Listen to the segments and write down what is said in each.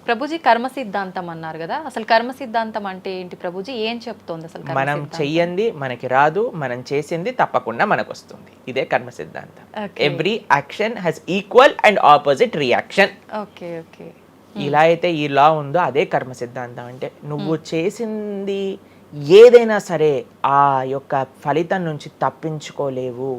ప్రభుజీ కర్మ సిద్ధాంతం అన్నారు కదా, అసలు కర్మ సిద్ధాంతం అంటే ఏంటి ప్రభుజీ? ఏం చెప్తోంది అసలు కర్మ మనం సిద్ధాంతం? చెయ్యంది మనకి రాదు, మనం చేసింది తప్పకుండా మనకు వస్తుంది. ఇదే కర్మ సిద్ధాంతం. Every action has equal and opposite reaction. Okay okay. ఇలా అయితే ఈ లా ఉందో అదే కర్మ సిద్ధాంతం. అంటే నువ్వు చేసింది ఏదైనా సరే ఆ యొక్క ఫలితం నుంచి తప్పించుకోలేవు.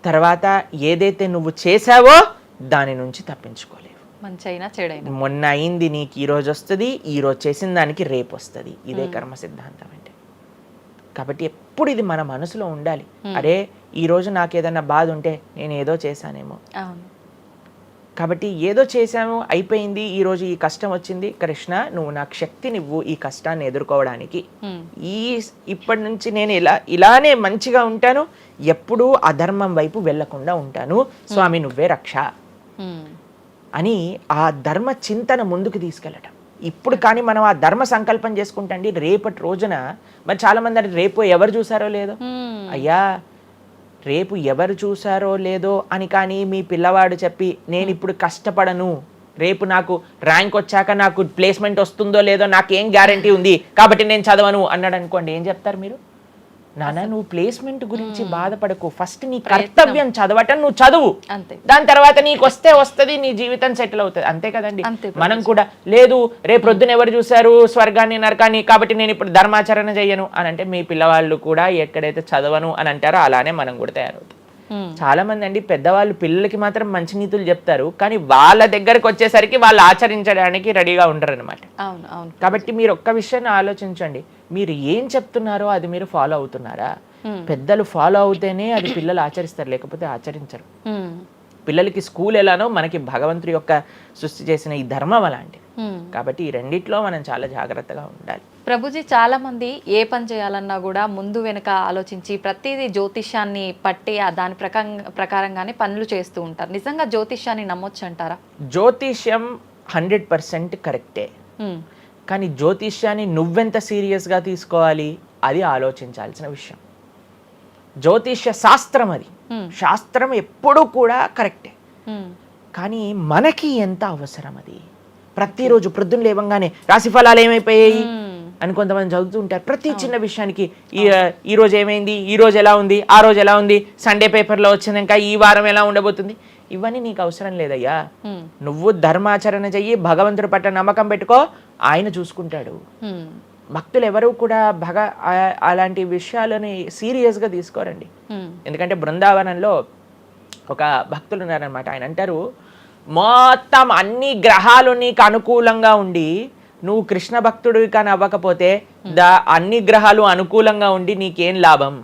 తర్వాత ఏదైతే నువ్వు చేసావో దాని నుంచి తప్పించుకోలేవు. మంచి అయినా చెడైనా మొన్న అయింది నీకు ఈ రోజు వస్తుంది, ఈ రోజు చేసిన దానికి రేపు వస్తుంది. ఇదే కర్మ సిద్ధాంతం అంటే. కాబట్టి ఎప్పుడు ఇది మన మనసులో ఉండాలి. అరే ఈ రోజు నాకు ఏదైనా బాధ ఉంటే నేను ఏదో చేశానేమో, కాబట్టి ఏదో చేశాము అయిపోయింది, ఈ రోజు ఈ కష్టం వచ్చింది, కృష్ణ నువ్వు నాకు శక్తినివ్వు ఈ కష్టాన్ని ఎదుర్కోవడానికి. ఇప్పటి నుంచి నేను ఇలానే మంచిగా ఉంటాను, ఎప్పుడూ అధర్మం వైపు వెళ్లకుండా ఉంటాను, స్వామి నువ్వే రక్ష అని ఆ ధర్మ చింతన ముందుకు తీసుకెళ్ళటం. ఇప్పుడు కానీ మనం ఆ ధర్మ సంకల్పం చేసుకుంటండి రేపటి రోజున. మరి చాలా మంది రేపు ఎవరు చూసారో లేదో, అయ్యా రేపు ఎవరు చూసారో లేదో అని కానీ మీ పిల్లవాడు చెప్పి నేను ఇప్పుడు కష్టపడను, రేపు నాకు ర్యాంక్ వచ్చాక నాకు ప్లేస్మెంట్ వస్తుందో లేదో నాకేం గ్యారంటీ ఉంది కాబట్టి నేను చదవను అన్నాడు అనుకోండి, ఏం చెప్తారు మీరు? నాన్న నువ్వు ప్లేస్మెంట్ గురించి బాధపడకు, ఫస్ట్ నీ కర్తవ్యం చదవటం నువ్వు చదువు, దాని తర్వాత నీకు వస్తుంది, నీ జీవితం సెటిల్ అవుతుంది. అంతే కదండి. మనం కూడా లేదు రేపు ప్రొద్దున ఎవరు చూసారు స్వర్గాన్ని నరకాన్ని కాబట్టి నేను ఇప్పుడు ధర్మాచరణ చెయ్యను అని అంటే మీ పిల్లవాళ్ళు కూడా ఎక్కడైతే చదవను అని అంటారో అలానే మనం కూడా తయారవుతాం. చాలా మంది అండి పెద్దవాళ్ళు పిల్లలకి మాత్రం మంచి నీతులు చెప్తారు, కానీ వాళ్ళ దగ్గరకు వచ్చేసరికి వాళ్ళు ఆచరించడానికి రెడీగా ఉండరు అనమాట. కాబట్టి మీరు ఒక్క విషయాన్ని ఆలోచించండి, మీరు ఏం చెప్తున్నారో అది మీరు ఫాలో అవుతున్నారా? పెద్దలు ఫాలో అవుతేనే అది పిల్లలు ఆచరిస్తారు, లేకపోతే ఆచరించరు. పిల్లలకి స్కూల్ ఎలానో మనకి భగవంతుడి యొక్క సృష్టి చేసిన ఈ ధర్మం అలాంటి. కాబట్టి ఈ రెండిట్లో మనం చాలా జాగ్రత్తగా ఉండాలి. ప్రభుజీ చాలా మంది ఏ పని చేయాలన్నా కూడా ముందు వెనక ఆలోచించి ప్రతిదీ జ్యోతిష్యాన్ని పట్టి దాని ప్రకారంగానే పనులు చేస్తూ ఉంటారు. నిజంగా జ్యోతిష్యాన్ని నమ్మొచ్చు అంటారా? జ్యోతిష్యం 100% కరెక్టే, కానీ జ్యోతిష్యాన్ని నువ్వెంత సీరియస్గా తీసుకోవాలి అది ఆలోచించాల్సిన విషయం. జ్యోతిష్య శాస్త్రం అది, శాస్త్రం ఎప్పుడూ కూడా కరెక్టే, కానీ మనకి ఎంత అవసరం అది. ప్రతిరోజు ప్రొద్దున లేవంగానే రాశి ఫలాలు ఏమైపోయాయి అని కొంతమంది చదువుతూ ఉంటారు. ప్రతి చిన్న విషయానికి ఈ రోజు ఏమైంది, ఈ రోజు ఎలా ఉంది, ఆ రోజు ఎలా ఉంది, సండే పేపర్లో వచ్చింది ఇంకా ఈ వారం ఎలా ఉండబోతుంది, ఇవన్నీ నీకు అవసరం లేదయ్యా. నువ్వు ధర్మాచరణ చెయ్యి, భగవంతుడి పట్ల నమ్మకం పెట్టుకో, ఆయన చూసుకుంటాడు. భక్తులు ఎవరు కూడా అలాంటి విషయాలని సీరియస్గా తీసుకోరండి. ఎందుకంటే బృందావనంలో ఒక భక్తులు ఉన్నారనమాట. ఆయన అంటారు, మొత్తం అన్ని గ్రహాలు నీకు అనుకూలంగా ఉండి నువ్వు కృష్ణ భక్తుడివి కానీ అవ్వకపోతే అన్ని గ్రహాలు అనుకూలంగా ఉండి నీకేం లాభం.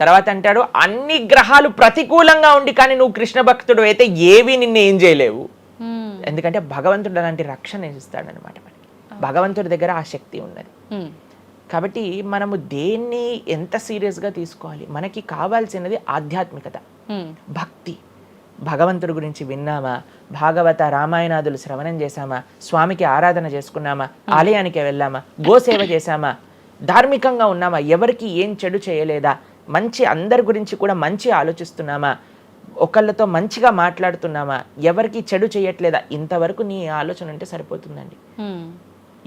తర్వాత అంటాడు, అన్ని గ్రహాలు ప్రతికూలంగా ఉండి కానీ నువ్వు కృష్ణ భక్తుడు అయితే ఏవి నిన్ను ఏం చేయలేవు. ఎందుకంటే భగవంతుడు అలాంటి రక్షణ ఇస్తాడు అనమాట. భగవంతుడి దగ్గర ఆ శక్తి ఉన్నది. కాబట్టి మనము దేన్ని ఎంత సీరియస్గా తీసుకోవాలి? మనకి కావాల్సినది ఆధ్యాత్మికత, భక్తి. భగవంతుడి గురించి విన్నామా, భాగవత రామాయణాదులు శ్రవణం చేశామా, స్వామికి ఆరాధన చేసుకున్నామా, ఆలయానికి వెళ్ళామా, గోసేవ చేశామా, ధార్మికంగా ఉన్నామా, ఎవరికి ఏం చెడు చేయలేదా, మంచి అందరి గురించి కూడా మంచి ఆలోచిస్తున్నామా, ఒకళ్ళతో మంచిగా మాట్లాడుతున్నామా, ఎవరికి చెడు చేయట్లేదా, ఇంతవరకు నీ ఆలోచన ఉంటే సరిపోతుందండి.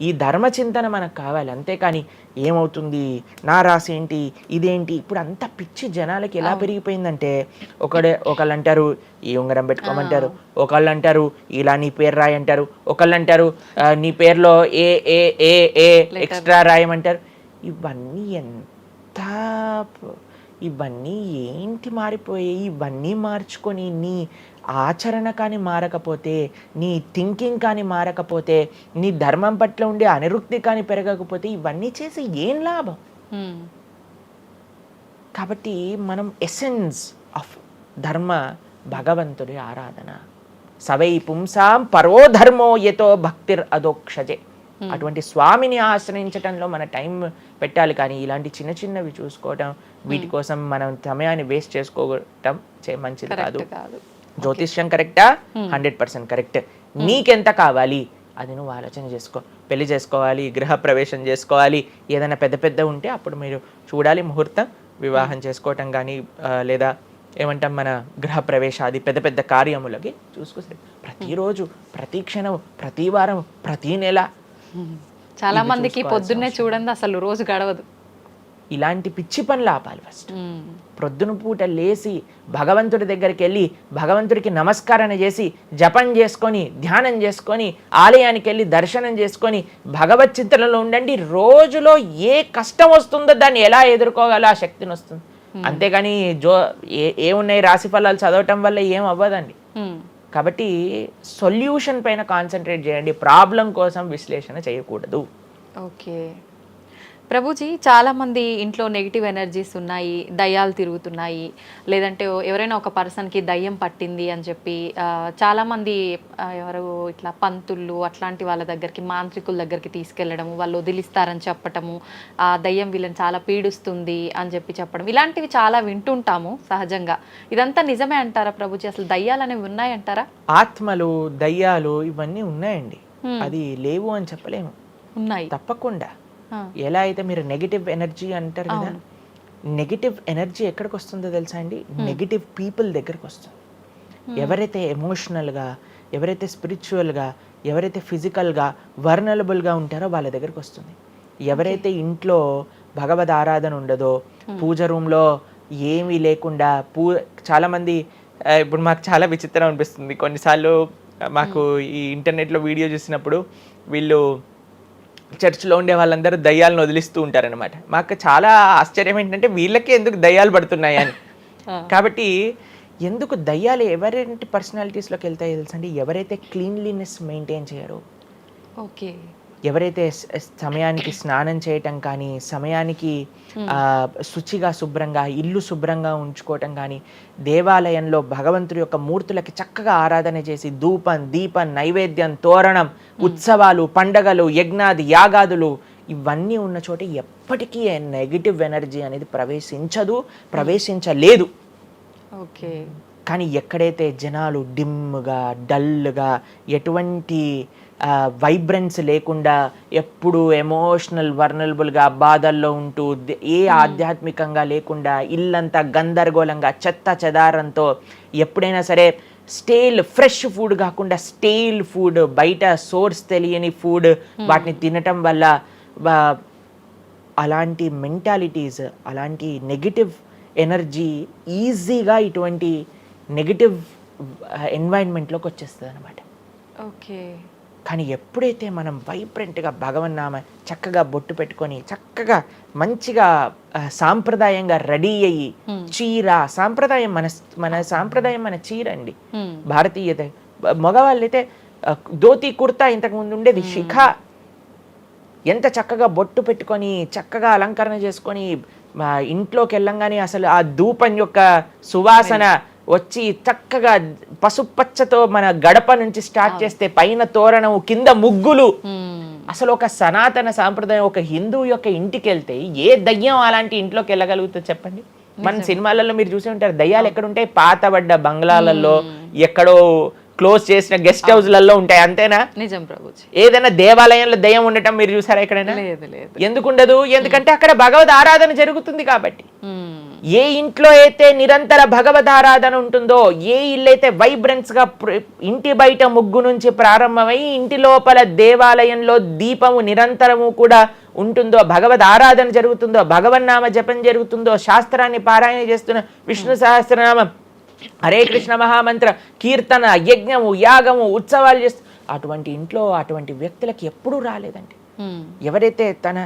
ఈ ధర్మ చింతన మనకు కావాలి. అంతేకాని ఏమవుతుంది, నా రాసి ఏంటి, ఇదేంటి, ఇప్పుడు అంత పిచ్చి జనాలకి ఎలా పెరిగిపోయిందంటే ఒకళ్ళు అంటారు ఈ ఉంగరం పెట్టుకోమంటారు, ఒకళ్ళు అంటారు ఇలా నీ పేరు రాయి అంటారు, ఒకళ్ళు అంటారు నీ పేరులో ఏ ఏ ఏ ఏ ఎక్స్ట్రా రాయమంటారు. ఇవన్నీ ఏంటి మారిపోయాయి? ఇవన్నీ మార్చుకొని నీ ఆచరణ కానీ మారకపోతే, నీ థింకింగ్ కానీ మారకపోతే, నీ ధర్మం పట్ల ఉండే అనిరుక్తి కానీ పెరగకపోతే ఇవన్నీ చేసి ఏం లాభం? కాబట్టి మనం ఎసెన్స్ ఆఫ్ ధర్మ భగవంతుడి ఆరాధన. సవై పుంసాం పరో ధర్మో యతో భక్తిర్ అదోక్షజే. అటువంటి స్వామిని ఆశ్రయించటంలో మన టైం పెట్టాలి, కానీ ఇలాంటి చిన్న చిన్నవి చూసుకోవటం, వీటి కోసం మనం సమయాన్ని వేస్ట్ చేసుకోవటం మంచిది కాదు. జ్యోతిష్యం కరెక్టా? 100% కరెక్ట్. నీకెంత కావాలి అది నువ్వు ఆలోచన చేసుకో. పెళ్లి చేసుకోవాలి, గృహ ప్రవేశం చేసుకోవాలి, ఏదైనా పెద్ద ఉంటే అప్పుడు మీరు చూడాలి ముహూర్తం, వివాహం చేసుకోవటం కానీ లేదా ఏమంటాం మన గృహ ప్రవేశాది పెద్ద పెద్ద కార్యములకి చూసుకొస్తే ప్రతిరోజు, ప్రతి క్షణం, ప్రతి వారం, ప్రతి నెల చాలా మందికి పొద్దున్నే చూడండి అసలు రోజు గడవదు. ఇలాంటి పిచ్చి పనులు ఆపాలి ఫస్ట్. ప్రొద్దున పూట లేచి భగవంతుడి దగ్గరికి వెళ్ళి భగవంతుడికి నమస్కారం చేసి జపం చేసుకొని ధ్యానం చేసుకొని ఆలయానికి వెళ్ళి దర్శనం చేసుకొని భగవత్ చింతనలో ఉండండి. రోజులో ఏ కష్టం వస్తుందో దాన్ని ఎలా ఎదుర్కోగలో ఆ శక్తిని వస్తుంది. అంతేగాని ఏమున్నాయి రాశి ఫలాలు చదవటం వల్ల ఏం అవ్వదండి. కాబట్టి సొల్యూషన్ పైన కాన్సన్ట్రేట్ చేయండి, ప్రాబ్లం కోసం విశ్లేషణ చేయకూడదు. ఓకే ప్రభుజీ, చాలామంది ఇంట్లో నెగిటివ్ ఎనర్జీస్ ఉన్నాయి, దయ్యాలు తిరుగుతున్నాయి, లేదంటే ఎవరైనా ఒక పర్సన్కి దయ్యం పట్టింది అని చెప్పి చాలామంది ఎవరు ఇట్లా పంతుళ్ళు అట్లాంటి వాళ్ళ దగ్గరికి, మాంత్రికుల దగ్గరికి తీసుకెళ్ళడము, వాళ్ళు వదిలిస్తారని చెప్పటము, ఆ దయ్యం వీళ్ళని చాలా పీడిస్తుంది అని చెప్పడం, ఇలాంటివి చాలా వింటుంటాము సహజంగా. ఇదంతా నిజమే అంటారా ప్రభుజీ? అసలు దయ్యాలు అనేవి ఉన్నాయంటారా? ఆత్మలు, దయ్యాలు ఇవన్నీ ఉన్నాయండి, అది లేవు అని చెప్పలేము, ఉన్నాయి తప్పకుండా. ఎలా అయితే మీరు నెగిటివ్ ఎనర్జీ అంటారు కదా, నెగిటివ్ ఎనర్జీ ఎక్కడికి వస్తుందో తెలుసా అండి? నెగిటివ్ పీపుల్ దగ్గరికి వస్తుంది. ఎవరైతే ఎమోషనల్గా, ఎవరైతే స్పిరిచువల్గా, ఎవరైతే ఫిజికల్గా వర్నలబుల్గా ఉంటారో వాళ్ళ దగ్గరికి వస్తుంది. ఎవరైతే ఇంట్లో భగవద్ ఆరాధన ఉండదో, పూజ రూమ్లో ఏమీ లేకుండా చాలామంది, ఇప్పుడు మాకు చాలా విచిత్రం అనిపిస్తుంది కొన్నిసార్లు, మాకు ఈ ఇంటర్నెట్లో వీడియో చూసినప్పుడు వీళ్ళు చర్చ్లో ఉండే వాళ్ళందరూ దయ్యాలను వదిలిస్తూ ఉంటారనమాట. మాకు చాలా ఆశ్చర్యం ఏంటంటే వీళ్ళకే ఎందుకు దయ్యాలు పడుతున్నాయి అని. కాబట్టి ఎందుకు దయ్యాలు ఎవరైనా పర్సనాలిటీస్లోకి వెళ్తాయో తెలుసండి? ఎవరైతే క్లీన్లీనెస్ మెయింటైన్ చేయరో, ఓకే, ఎవరైతే సమయానికి స్నానం చేయటం కానీ, సమయానికి శుచిగా శుభ్రంగా ఇల్లు శుభ్రంగా ఉంచుకోవటం కానీ, దేవాలయంలో భగవంతుడి యొక్క మూర్తులకి చక్కగా ఆరాధన చేసి ధూపం, దీపం, నైవేద్యం, తోరణం, ఉత్సవాలు, పండగలు, యజ్ఞాది యాగాదులు ఇవన్నీ ఉన్న చోట ఎప్పటికీ నెగిటివ్ ఎనర్జీ అనేది ప్రవేశించలేదు. ఓకే. కానీ ఎక్కడైతే జనాలు డిమ్గా, డల్గా, ఎటువంటి వైబ్రెన్స్ లేకుండా, ఎప్పుడు ఎమోషనల్ వర్నలబుల్గా బాధల్లో ఉంటూ, ఏ ఆధ్యాత్మికంగా లేకుండా, ఇల్లంతా గందరగోళంగా చెత్త చెదారంతో, ఎప్పుడైనా సరే ఫ్రెష్ ఫుడ్ కాకుండా స్టేల్ ఫుడ్, బయట సోర్స్ తెలియని ఫుడ్ వాటిని తినటం వల్ల అలాంటి మెంటాలిటీస్, అలాంటి నెగిటివ్ ఎనర్జీ ఈజీగా ఇటువంటి నెగిటివ్ ఎన్వైరన్మెంట్లోకి వచ్చేస్తుంది అనమాట. ఓకే. కానీ ఎప్పుడైతే మనం వైబ్రెంట్గా భగవన్నామ చక్కగా బొట్టు పెట్టుకొని చక్కగా మంచిగా సాంప్రదాయంగా రెడీ అయ్యి, చీర సాంప్రదాయం, మన సాంప్రదాయం మన చీర అండి, భారతీయత. మగవాళ్ళైతే ధోతి కుర్తా, ఇంతకుముందు ఉండేది శిఖ. ఎంత చక్కగా బొట్టు పెట్టుకొని చక్కగా అలంకరణ చేసుకొని ఇంట్లోకి వెళ్ళంగానే అసలు ఆ ధూపం యొక్క సువాసన వచ్చి చక్కగా పసుపచ్చతో మన గడప నుంచి స్టార్ట్ చేస్తే పైన తోరణం, కింద ముగ్గులు. అసలు ఒక సనాతన సాంప్రదాయం, ఒక హిందువు యొక్క ఇంటికి వెళ్తే ఏ దయ్యం అలాంటి ఇంట్లోకి వెళ్ళగలుగుతుంది చెప్పండి? మన సినిమాలలో మీరు చూసి ఉంటారు, దయ్యాలు ఎక్కడుంటాయి? పాతబడ్డ బంగ్లాలలో, ఎక్కడో క్లోజ్ చేసిన గెస్ట్ హౌస్లలో ఉంటాయి, అంతేనా? నిజం ప్రభుజీ. ఏదైనా దేవాలయంలో దయ్యం ఉండటం మీరు చూసారా ఎక్కడైనా? ఎందుకు ఉండదు? ఎందుకంటే అక్కడ భగవద్ ఆరాధన జరుగుతుంది కాబట్టి. ఏ ఇంట్లో అయితే నిరంతర భగవద్ ఆరాధన ఉంటుందో, ఏ ఇల్లు అయితే వైబ్రెన్స్ గా ఇంటి బయట ముగ్గు నుంచి ప్రారంభమై ఇంటి లోపల దేవాలయంలో దీపము నిరంతరము కూడా ఉంటుందో, భగవద్ ఆరాధన జరుగుతుందో, భగవన్నామ జపం జరుగుతుందో, శాస్త్రాన్ని పారాయణ చేస్తున్న విష్ణు సహస్రనామం, హరే కృష్ణ మహామంత్ర కీర్తన, యజ్ఞము, యాగము, ఉత్సవాలు చేస్తూ, అటువంటి ఇంట్లో అటువంటి వ్యక్తులకి ఎప్పుడూ రాలేదండి. ఎవరైతే తన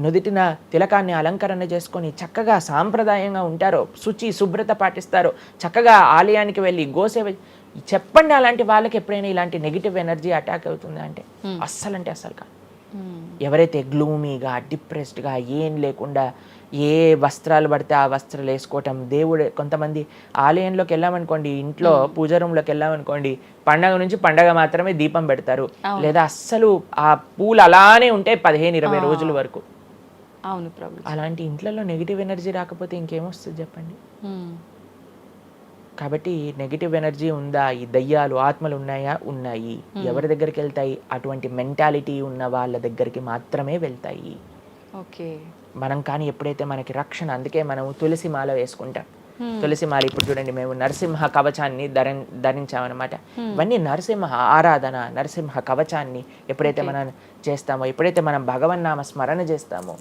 నుదిటిన తిలకాన్ని అలంకరణ చేసుకొని చక్కగా సాంప్రదాయంగా ఉంటారో, శుచి శుభ్రత పాటిస్తారో, చక్కగా ఆలయానికి వెళ్ళి గోసేవ, చెప్పండి అలాంటి వాళ్ళకి ఎప్పుడైనా ఇలాంటి నెగిటివ్ ఎనర్జీ అటాక్ అవుతుంది అంటే? అస్సలు అంటే అస్సలు కాదు. ఎవరైతే గ్లూమీగా, డిప్రెస్డ్గా, ఏం లేకుండా ఏ వస్త్రాలు పడితే ఆ వస్త్రాలు వేసుకోవటం, దేవుడు, కొంతమంది ఆలయంలోకి వెళ్ళామనుకోండి, ఇంట్లో పూజ రూమ్లోకి వెళ్ళామనుకోండి, పండగ నుంచి పండగ మాత్రమే దీపం పెడతారు, లేదా అస్సలు ఆ పూలు అలానే ఉంటాయి 15-20 రోజుల వరకు. అవును ప్రభు. అలాంటి ఇంట్లలో నెగిటివ్ ఎనర్జీ రాకపోతే ఇంకేమొస్తుంది చెప్పండి? కాబట్టి నెగిటివ్ ఎనర్జీ ఉందా? ఈ దయ్యాలు, ఆత్మలు ఉన్నాయా? ఉన్నాయి. ఎవరి దగ్గరికి వెళ్తాయి? అటువంటి మెంటాలిటీ ఉన్న వాళ్ళ దగ్గరికి మాత్రమే వెళ్తాయి. ఓకే. మనం కానీ ఎప్పుడైతే మనకి రక్షణ, అందుకే మనం తులసి మాల వేసుకుంటాం, తులసి మాల ఇప్పుడు చూడండి మేము నరసింహ కవచాన్ని ధరించామన్నమాట. ఇవన్నీ నరసింహ ఆరాధన, నరసింహ కవచాన్ని ఎప్పుడైతే మనం చేస్తామో, ఎప్పుడైతే మనం భగవన్నామ స్మరణ చేస్తామో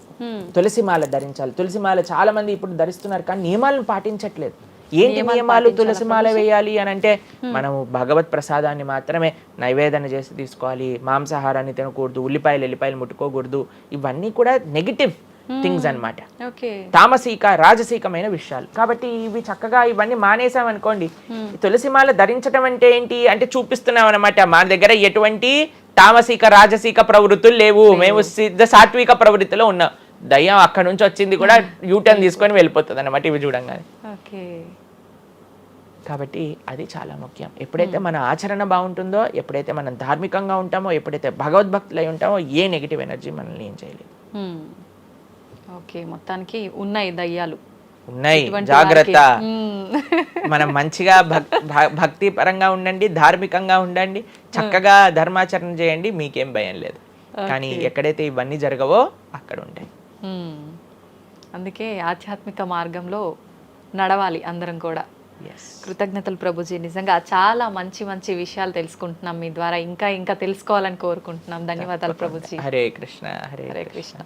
తులసి మాల ధరించాలి. తులసి మాల చాలా మంది ఇప్పుడు ధరిస్తున్నారు కానీ నియమాలను పాటించట్లేదు. ఏంటి నియమాలు? తులసి మాల వేయాలి అని అంటే మనము భగవత్ ప్రసాదాన్ని మాత్రమే నైవేదన చేసి తీసుకోవాలి, మాంసాహారాన్ని తినకూడదు, ఎల్లిపాయలు ముట్టుకోకూడదు. ఇవన్నీ కూడా నెగిటివ్ థింగ్స్ అన్నమాట, తామసిక రాజసీకమైన విషయాలు. కాబట్టి ఇవి చక్కగా ఇవన్నీ మానేసాం అనుకోండి. తులసిమాల ధరించడం అంటే ఏంటి అంటే చూపిస్తున్నాం అనమాట, మా దగ్గర ఎటువంటి తామసిక రాజసీక ప్రవృత్తులు లేవు, మేము సిద్ధ సాత్విక ప్రవృత్తిలో ఉన్నాం. దయ్యం అక్కడ నుంచి వచ్చింది కూడా యూటర్న్ తీసుకొని వెళ్ళిపోతుంది అనమాట ఇవి చూడంగానే. కాబట్టి అది చాలా ముఖ్యం. ఎప్పుడైతే మన ఆచరణ బాగుంటుందో, ఎప్పుడైతే మనం ధార్మికంగా ఉంటామో, ఎప్పుడైతే భగవద్భక్తులై ఉంటామో, ఏ నెగిటివ్ ఎనర్జీ మనల్ని ఏం చేయలేదు. ఓకే, మొత్తానికి ఉన్నాయి దయ్యాలు, ఉన్నాయి, జాగ్రత్త. మనం మంచిగా భక్తి పరంగా ఉండండి, ధార్మికంగా ఉండండి, చక్కగా ధర్మాచరణ చేయండి, మీకేం భయం లేదు. కానీ ఎక్కడైతే ఇవన్నీ జరగవో అక్కడ ఉంటాయి. అందుకే ఆధ్యాత్మిక మార్గంలో నడవాలి అందరం కూడా. కృతజ్ఞతలు ప్రభుజీ, నిజంగా చాలా మంచి మంచి విషయాలు తెలుసుకుంటున్నాం మీ ద్వారా. ఇంకా ఇంకా తెలుసుకోవాలని కోరుకుంటున్నాం. ధన్యవాదాలు ప్రభుజీ. హరే కృష్ణ. హరే కృష్ణ.